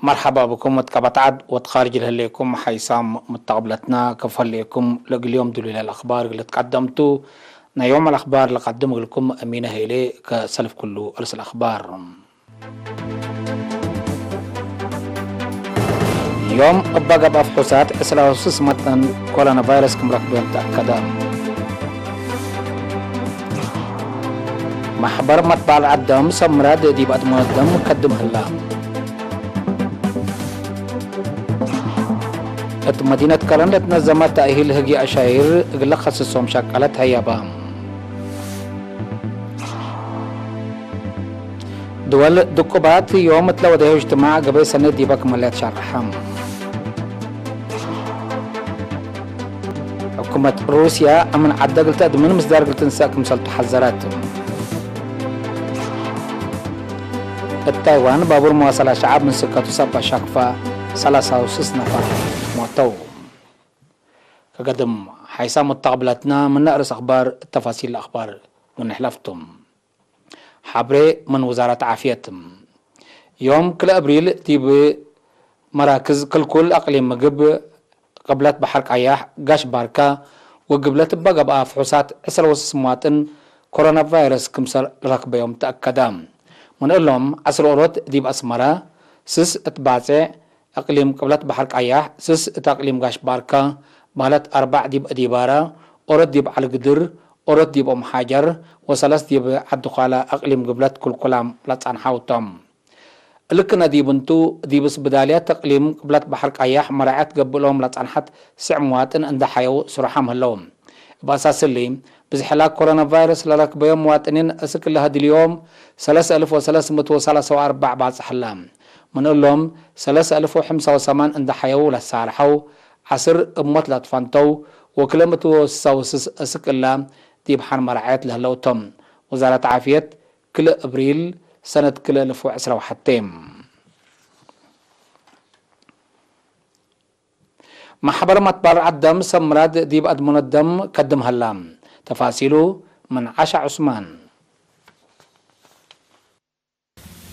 مرحبا بكم متقبطعد وتخارج لكم حيسام متقبلتنا كفل لكم اليوم دول الأخبار اللي تقدمتوا يوم الأخبار اللي قدمه لكم أمينة هيلي كسلف كله أرسل الأخبار يوم أبقى بفحوصات إسلا سمتن كورونا فيروس كم ركبين تأكدا محبر مطبع العدم سمراد دي بعد منظم قدم هلا مدينة كرن لتنظمت تأهيل هجي أشاير إغلاق خصصهم شكلت هيابا دول دكوبات يوم تلو ده اجتماع قبل سنة ديبك مليات شرحام حكومة روسيا أمن عدى قلت أدمن مصدر قلت نساك مسلط حذرات التايوان بابور مواصلة شعب من سكة صبا شاكفة 3.6 نفر موتو كقدم حيسام متقبلتنا من نقرس أخبار تفاصيل الأخبار ونحلفتم حبري من وزارة عافيتم يوم كل أبريل تيب مراكز كل أقليم مقب قبلت بحر قياح قاش باركا وقبلت بقى فحوصات عسر وسمواتن كورونا فيروس كمسر ركب يوم تأكدام ونقول لهم عسر أورود ديب أسمرا سس اتباعي أقليم قبلت بحر قياح سس اتاقليم قاش باركا بالت 4 ديب أديبارا أورود ديب على قدر أورود ديب أم حجر وثلاث ديب عدقالة أقليم قبلت كل كلام لطعن حاوتم لكنا ديبنتو ديبس بداليات تقليم قبلت بحر قياح مراعات قبلهم لطعن حد سعمواتن عند حيو سرحام هلوم بأساس اللي بزحلا كورونا فيروس للك بيوم مواطنين أسكل هذا اليوم 3334 بعد حلام من لهم 3085 عند حيو للسارحو عصر أمت لطفانتو وكلمة السوسس أسكلا ديب حان مرعات لهلوتم وزارة عافية كل أبريل سنة كل 2021 محبر مطبر عدم سمراد ديب أدمون الدم قدم هلام تفاصيله من عشا عثمان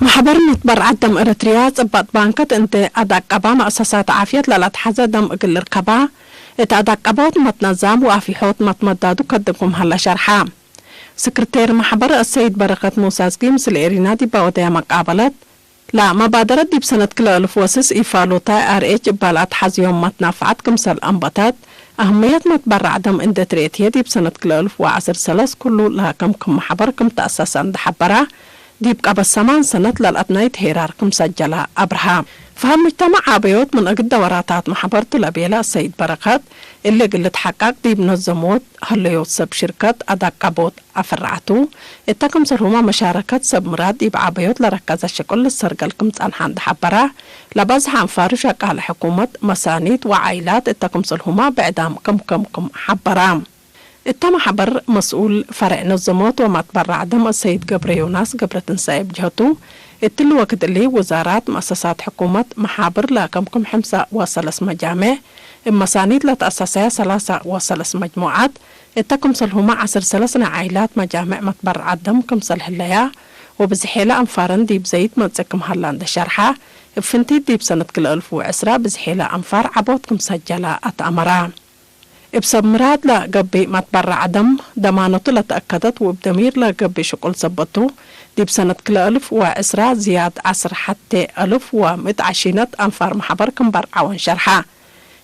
محبر مطبر عدم إريتريا صبت بانكت انت أدقبا مؤسسات عافية للاتحزة دم اقل الركبا اتأدقبات متنظام وافيحوت متمدادو قدمكم هلا شرحا سكرتير محبر السيد بركة موسى سقيم سلئرينا دي باوديا مقابلت لا مبادرة دي بسنة كل ألف وسس إفالوتا RH بالات حزيوم متنافعات كمسال أنبطات أهمية متبر عدم اندتريتيا دي بسنة كل 1010 كله لها كم محبر كم تأسس عند حبرة دي بقى بالسمان سنة للأبناء هيرار كم سجلها أبرهام فهم مجتمع عابيوت من أجل دوراتات محبرة الأبيلة السيد بركات اللي قلت حقاق دي بنظموت هليوت سب شركات أدقبوت أفرعتو اتاكم سرهما مشاركات سب مراد دي بعابيوت لركز الشكل السرقل كمت أنحان حبرة لبازها انفارشة على حكومة مسانيد وعائلات اتاكم سرهما بعدام كم حبرام التم حبر مسؤول فرع نظمات ومتبرع عدم السيد جبر يوناس جبر تنسايب جهته التلو وقت اللي وزارات مؤسسات حكومة محابر لكم حمسة وثلاث مجامع المسانيد لتأسسها 3 وثلاث مجموعات اتكم سلهما 10 عائلات مجامع متبرع عدم كم سلهليا وبزحيلة أنفارن ديب زيت متسكم هلاند شرحة بفنتي ديب سنة كل 1010 بزحيلة أنفار عبوتكم سجلة أتأمرا بسب مراد لقبي متبرع عدم دمانته لتأكدت وبدمير لقبي شكل سبته دي بسنة كل 1010 زياد 10 حتى 1120 أنفار محبر كم برعون شرحة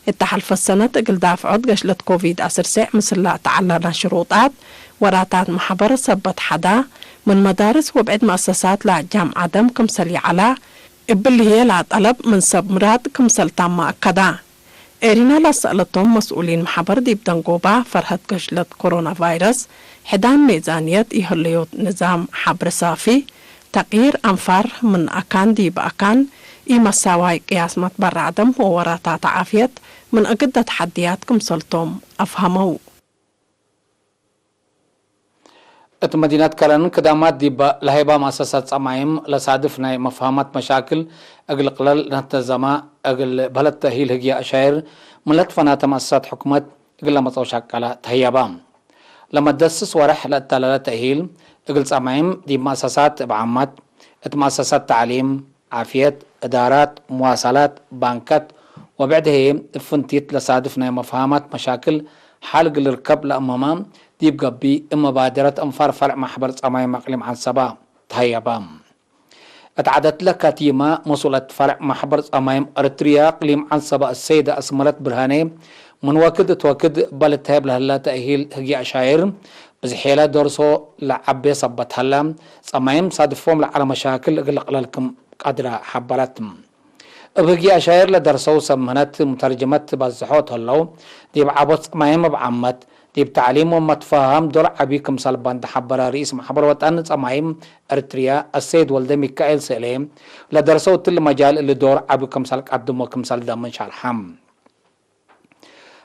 التحلف السنة قل دافعود قشلة كوفيد 19 مثل لا تعلنا شروطات وراتات محبر سبت حدا من مدارس وبعد مؤسسات لجامعة عدم كم سلي على اللي هي لا طلب من سب مراد كم سلطان مؤكدا إيرينا لسألتهم مسؤولين محبر ديب دنقوبة فرهد قشلة كورونا فيروس حدان ميزانية إهليوت نظام حبر صافي تغيير أنفار من أكان ديب أكان مساواي قياس متبرع عدم ووراتات عافية من أجد تحدياتكم سلطهم أفهموا مدينة كرن كدامات ديب لهيبا مؤسسات صمايم لصادفنا مفاهمات مشاكل أقل قلل نتزما أقل بلد تهيل هجيا أشاير ملت فنات مؤسسات حكومة أقل متوشاكلة تهيابام لما تدسس ورح للتلالة تهيل أقل صمايم ديب مؤسسات بعامات مؤسسات تعليم عافية إدارات مواصلات بانكات وبعدها فنتيت لصادفنا مفاهمات مشاكل حالق الركب لأمامام ديب قبي إما بادرة أنفار فرع محبر صمايم أقليم عن سبا تهيبام اتعدت لك تيما مسؤولة فرع محبر صمايم أرتريا أقليم عن سبا السيدة أسملت برهاني من وكد توكد بلتهاب لهلا تأهيل هجي أشاير بزحيلة دورسو لعبي صبت هلا صمايم صادفهم على مشاكل اغلق لكم قدرة حبرتم بهجي أشاير لدرسو سمهنت مترجمت بزحوت هلو ديب عبوت صمايم بعمت ديب تعليم ومتفاهم دور عبيكم صلبان تحبر رئيس محبر وطن صمايم أرتريا السيد ولد ميكائيل سليم لدرسو تل مجال اللي دور عبيكم صلق قدموكم صلدام من شالحام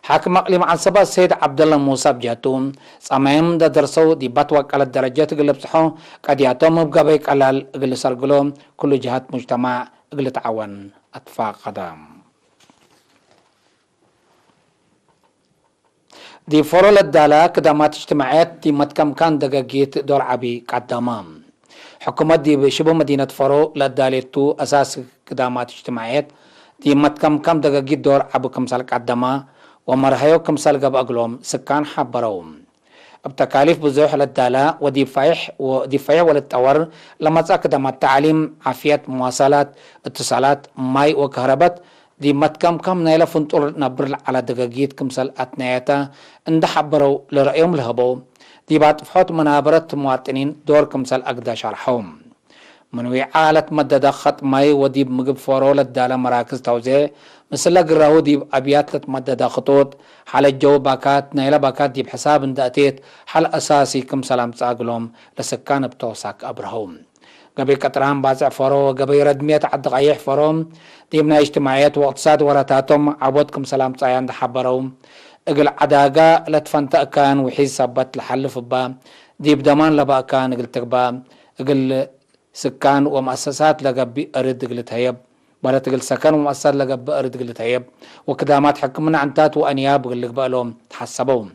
حاكم أقليم عن سبا السيد عبد الله موسى بجاتون صمايم دا درسو دي باتوك على الدرجات قلب صحو قد ياتوم بقبيك على قل سرقلوم كل جهات مجتمع قل تعاون أطفاء قدام دي فرول الدالة كدامات اجتماعات دي متكم كان دقاقيت دور عبي قدامام حكومة دي بشبه مدينة فرو لدالتو أساس كدامات اجتماعات دي متكم كم دقاقيت دور عبي كمسال قداما ومرهيو كمسال قب أقلوم سكان حبروم بتكاليف بزوح للدالة ودي فايح وللتور لما تأكد التعليم عافية مواصلات اتصالات ماي وكهربات دي متكم كم نايلة فنطور نبر على دقاقيت كمسال أتنايتا اند حبرو لرأيهم لهبو دي بعد فحوت منابرة مواطنين دور كمسال أقدا شرحهم من وعالة مدد خط ماي ودي مقب فورو للدالة مراكز توزيع مثل قراهو دي أبيات لتمدد خطوط حال الجو باكات نايلة باكات دي بحساب اندأتيت حال أساسي كم سلام تساقلهم لسكان بتوساك أبرهوم قبي كتران بازع فرو قبي ردمية عد غيح فروم دي من اجتماعيات واقتصاد وراتاتهم عبود كم سلام تسايان دحبروم اقل عداقا لتفنتأ كان وحيز سبت لحلف با دي بدمان لبا كان اقل تقبا اقل سكان ومؤسسات لقبي أرد اقل تهيب بلا تقل سكن ومؤسسات لقب أرد قلت هيب وكدامات حكمنا عنتات وأنياب قلق بقلهم تحسبوهم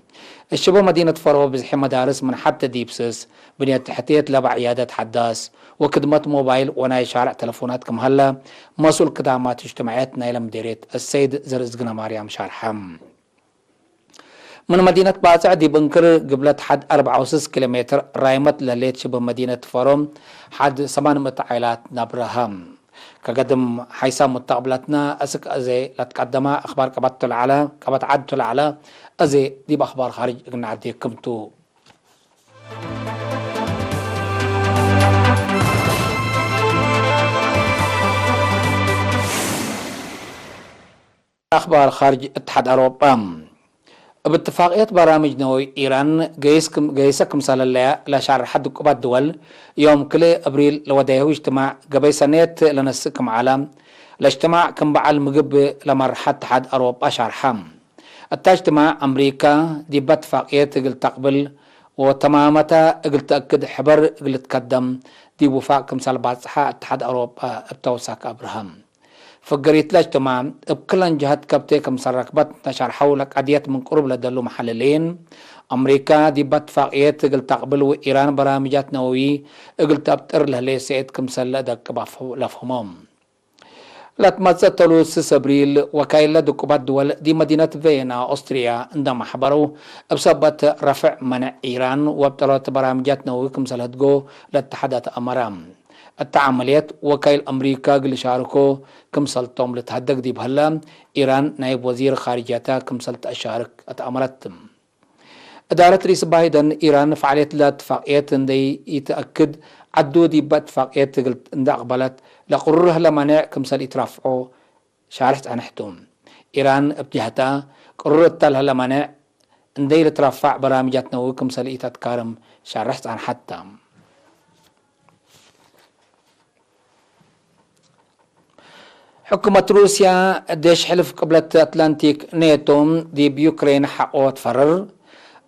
الشباب مدينة فرو بزحي مدارس من حتى ديبسس بنية تحتيت لبع عيادات حداس وكدمات موبايل وناي شارع تلفونات كم هلا مسؤول كدامات اجتماعياتنا إلى مديرية السيد زرزقنا مريم شارحم من مدينة بازع دي بنكر قبلت حد 4 كيلومتر رايمت لليت شبه مدينة فرو حد 8 عائلات نبرهم كقدم حيسا مستقبلاتنا أسك أزي لتقدم أخبار كبت العلا كبت عدت العلا أزي دي بأخبار خارج قلنا عدي كمتو أخبار خارج اتحاد أوروبا باتفاقية برامج نووي إيران جيسكم سالة لشهر حد قبات دول يوم كل أبريل لوديه اجتماع قبل سنة لنسكم عالم الاجتماع كم بعل مقب لمرحلة اتحاد أوروبا شهر حام اجتماع أمريكا دي باتفاقية قل تقبل وتمامتا قل تأكد حبر قل تقدم دي وفاق كم سال بعد صحة اتحاد أوروبا بتوساك أبراهام فقريت الاجتماع بكل جهات كبتي كم سرقبت نشر حولك عديات من قرب لدلو محللين أمريكا دي باتفاقية قل تقبل وإيران برامجات نووي قل تبتر لهلي سيد كم سلا دك لفهمهم لا تمزت تلوس سبريل وكايلة دكوبات دول دي مدينة فيينا أستريا عندما حبروا بسبب رفع منع إيران وابتلت برامجات نووي كم سلا تقو لاتحادات أمرام التعاملات وكيل أمريكا قل شاركو كم سلطهم لتهدق دي بهلا إيران نائب وزير خارجيتها كم سلط أشارك أتأمرتم إدارة رئيس بايدن إيران فعلت لا اتفاقيات دي يتأكد عدو دي باتفاقيات قلت اند أقبلت لقررها لمنع كم سل يترفعوا شارحت عنحتهم إيران بجهتها قررت لها لمنع اندي لترفع برامجات نووي كم سل يتذكارم شارحت عن حتى حكومة روسيا ديش حلف قبلة أتلانتيك نيتوم دي بيوكرين حقوة تفرر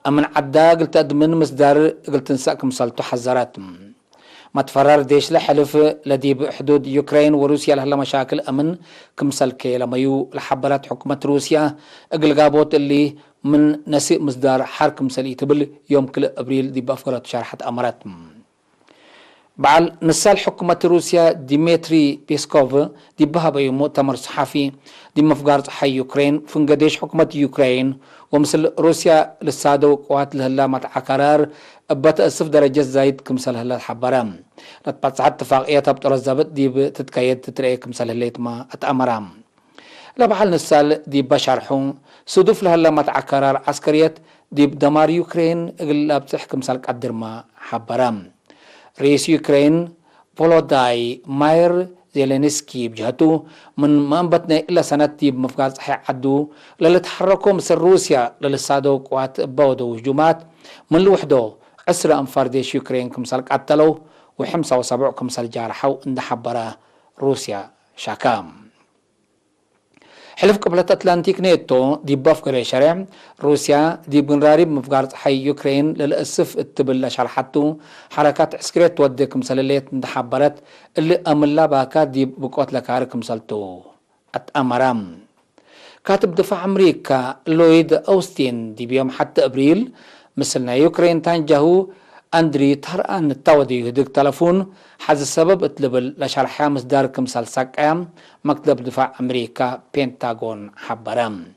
أمن عدا قلت أدمن مصدر قلت نساكم سلطو حذرات ما تفرر ديش لحلف لدي بحدود يوكرين وروسيا لها مشاكل أمن كمسل كي لما يو لحبرات حكومة روسيا اقل قابوت اللي من نسيء مصدر حركم سلي تبل يوم كل أبريل دي بأفكرة شرحة أمرات بعل نسال حكومة روسيا ديمتري بيسكوف دي بهبي مؤتمر صحفي دي مفقار صحي يوكرين فنقديش حكومة يوكرين ومثل روسيا للسادو قوات لهلا متعكرار بتأسف درجة زايد كمثل هلا حبرام نتبع ساعات اتفاقية تبطر الزبط دي بتتكيد تترأي كمثل هليت ما اتأمرام لبحال نسال دي بشرحون صدوف لهلا متعكرار عسكريات دي بدمار يوكرين اغلاب تحكم سالك قدر ما حبرام رئيس يوكرين فولوداي ماير زيلينسكي بجهته من منبتنا إلا سنة دي بمفقار صحيح عدو للتحركوا مثل روسيا للسادو قوات باودو هجومات من لوحدو عسر أنفار ديش يوكرين كمسالك عدلو وحمسة وسبع كمسال جارحو اند حبرا روسيا شاكام حلف قبلة أتلانتيك نيتو دي بافقر شرع روسيا دي بنرارب مفقار حي يوكرين للأسف اتبل شرحتو حركات عسكرية توديك مسلليت متحبرت اللي أملا باكا دي بقوت لكارك مسلتو أتأمرام كاتب دفاع أمريكا لويد أوستين دي بيوم حتى أبريل مثلنا يوكرين تانجهو أندري تهرأن التودي يهدك تلفون حز السبب اتلبل لشرحها مصدر كمسال ساقام مكتب دفاع أمريكا بينتاغون حبرام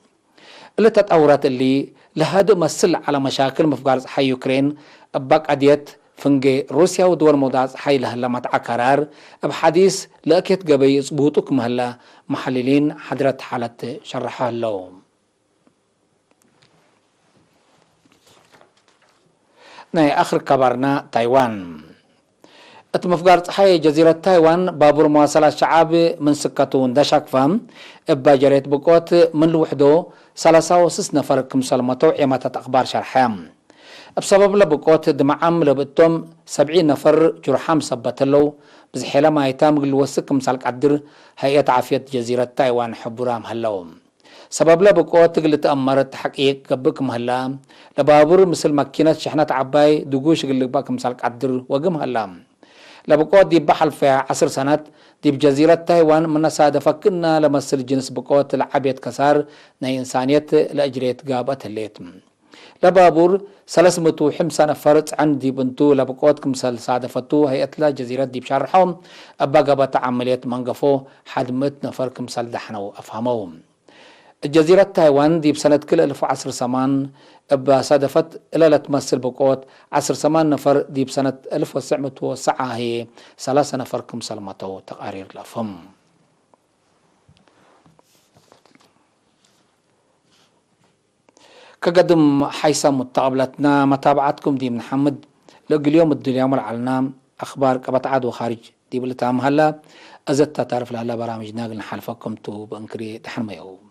اللي تتأورات اللي لهذا مسل على مشاكل مفقار حي يوكرين أباك أديت فنجي روسيا ودول موضاع حي لهلا متعكرار بحديث لأكيت قبي صبوتك مهلا محللين حضرت حالة شرحها اللوم ناي آخر كبرنا تايوان اتمفقار حي جزيرة تايوان بابور مواصلة الشعب من سكتون دشاك فام ابا جريت بقوت من لوحدو 36 نفر كمسلمتو عماتة أخبار شرحام بسبب لبقوت دمعام لبقتم 70 نفر جرحام سبتلو بزحيلا ما يتام الوسك مسالك عدر هيئة عافية جزيرة تايوان حبورام هلوم سبب لبقوت قل تأمرت تحقيق قبك مهلا لبابور مثل ماكينة شحنات عباي دقوش قل باك مسالك عدر وقم هلام لبقوت دي بحل في 10 سنة دي بجزيرة تايوان من صادفة كنا لمثل جنس بقوت العبيت كسار ناي إنسانية لأجريت قابت الليتم لبابور 350 نفر عندي بنتو لبقوت كمسل صادفتو هيئة لا جزيرة دي بشرحهم أبا قابت عملية منقفو حدمت نفر كمسل دحنو أفهموهم الجزيرة تايوان دي بسنة كل 1010 أبا صادفت إلا لا تمثل بقوت 10 نفر دي بسنة 1909 هي 3 نفر كمسل متو تقارير لفهم كقدم حيث متقابلتنا متابعتكم دي من محمد لقل اليوم اليوم العلنام أخبار كبت عاد وخارج دي بلتام هلا أزدت تعرف لهلا برامج ناقل حلفكم تو بأنكري تحرميو